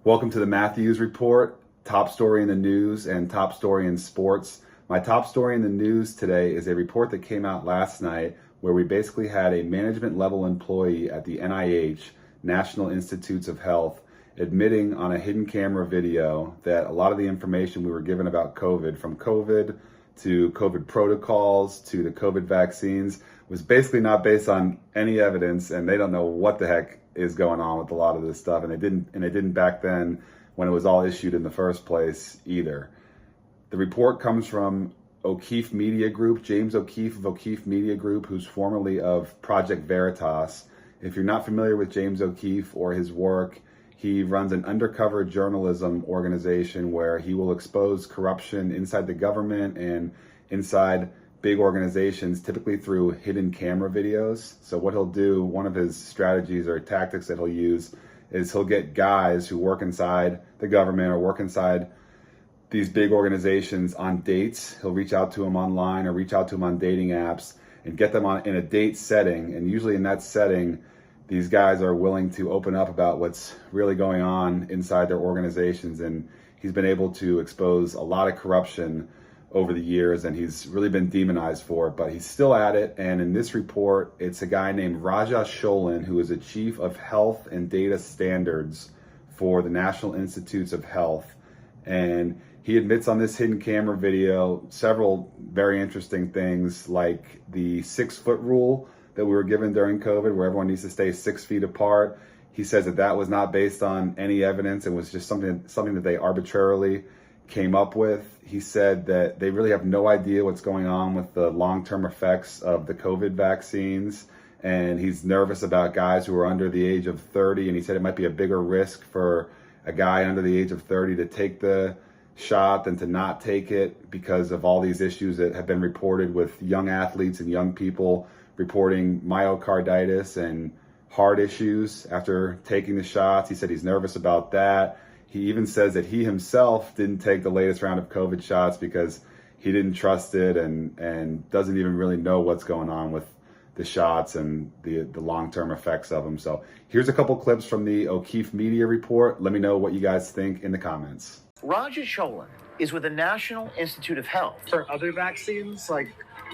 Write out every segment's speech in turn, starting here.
Welcome to the Mathews Report, top story in the news and top story in sports. My top story in the news today is a report that came out last night where we basically had a management level employee at the NIH, National Institutes of Health, admitting on a hidden camera video that a lot of the information we were given about COVID, from COVID to COVID protocols to the COVID vaccines, was basically not based on any evidence, and they don't know what the heck is going on with a lot of this stuff, and they didn't back then when it was all issued in the first place either. The report comes from O'Keefe Media Group, James O'Keefe of O'Keefe Media Group, who's formerly of Project Veritas. If you're not familiar with James O'Keefe or his work, he runs an undercover journalism organization where he will expose corruption inside the government and inside big organizations, typically through hidden camera videos. So what he'll do, one of his strategies or tactics that he'll use, is he'll get guys who work inside the government or work inside these big organizations on dates. He'll reach out to them online or reach out to them on dating apps and get them in a date setting. And usually in that setting, these guys are willing to open up about what's really going on inside their organizations. And he's been able to expose a lot of corruption over the years, and he's really been demonized for it, but he's still at it. And in this report, it's a guy named Raja Cholan, who is a chief of health and data standards for the National Institutes of Health. And he admits on this hidden camera video several very interesting things, like the 6-foot rule that we were given during COVID, where everyone needs to stay 6 feet apart. He says that that was not based on any evidence. It was just something that they arbitrarily came up with. He said that they really have no idea what's going on with the long-term effects of the COVID vaccines, and he's nervous about guys who are under the age of 30, and he said it might be a bigger risk for a guy under the age of 30 to take the shot than to not take it, because of all these issues that have been reported with young athletes and young people reporting myocarditis and heart issues after taking the shots. He said he's nervous about that. He even says that he himself didn't take the latest round of COVID shots because he didn't trust it and doesn't even really know what's going on with the shots and the long-term effects of them. So here's a couple clips from the O'Keefe Media Report. Let me know what you guys think in the comments. Raja Cholan is with the National Institute of Health. For other vaccines, like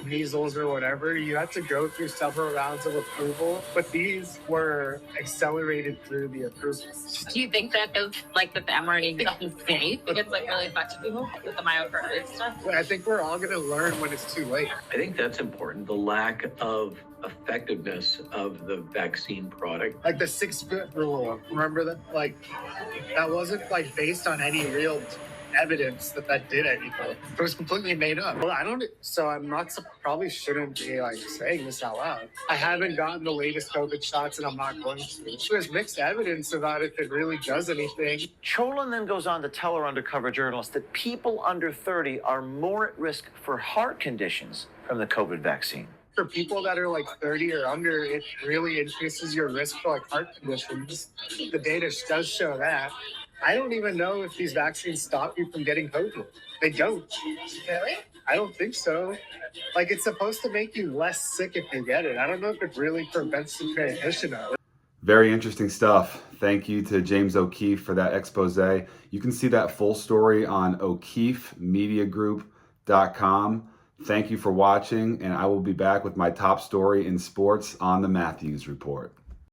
measles or whatever, you have to go through several rounds of approval, but these were accelerated through the approvals. Do you think that is like that the mRNA is safe? It's like really effective people with the myocarditis stuff? I think we're all going to learn when it's too late. I think that's important. The lack of effectiveness of the vaccine product. Like the 6-foot rule, remember that? Like, that wasn't like based on any real evidence that did anything. It was completely made up. Well, probably shouldn't be like saying this out loud. I haven't gotten the latest COVID shots, and I'm not going to. There's mixed evidence about if it really does anything. Cholan then goes on to tell our undercover journalist that people under 30 are more at risk for heart conditions from the COVID vaccine. For people that are like 30 or under, it really increases your risk for like heart conditions. The data does show that. I don't even know if these vaccines stop you from getting COVID. They don't. Really? I don't think so. Like, it's supposed to make you less sick if you get it. I don't know if it really prevents the transmission of it. Very interesting stuff. Thank you to James O'Keefe for that expose. You can see that full story on O'KeefeMediaGroup.com. Thank you for watching, and I will be back with my top story in sports on the Mathews Report.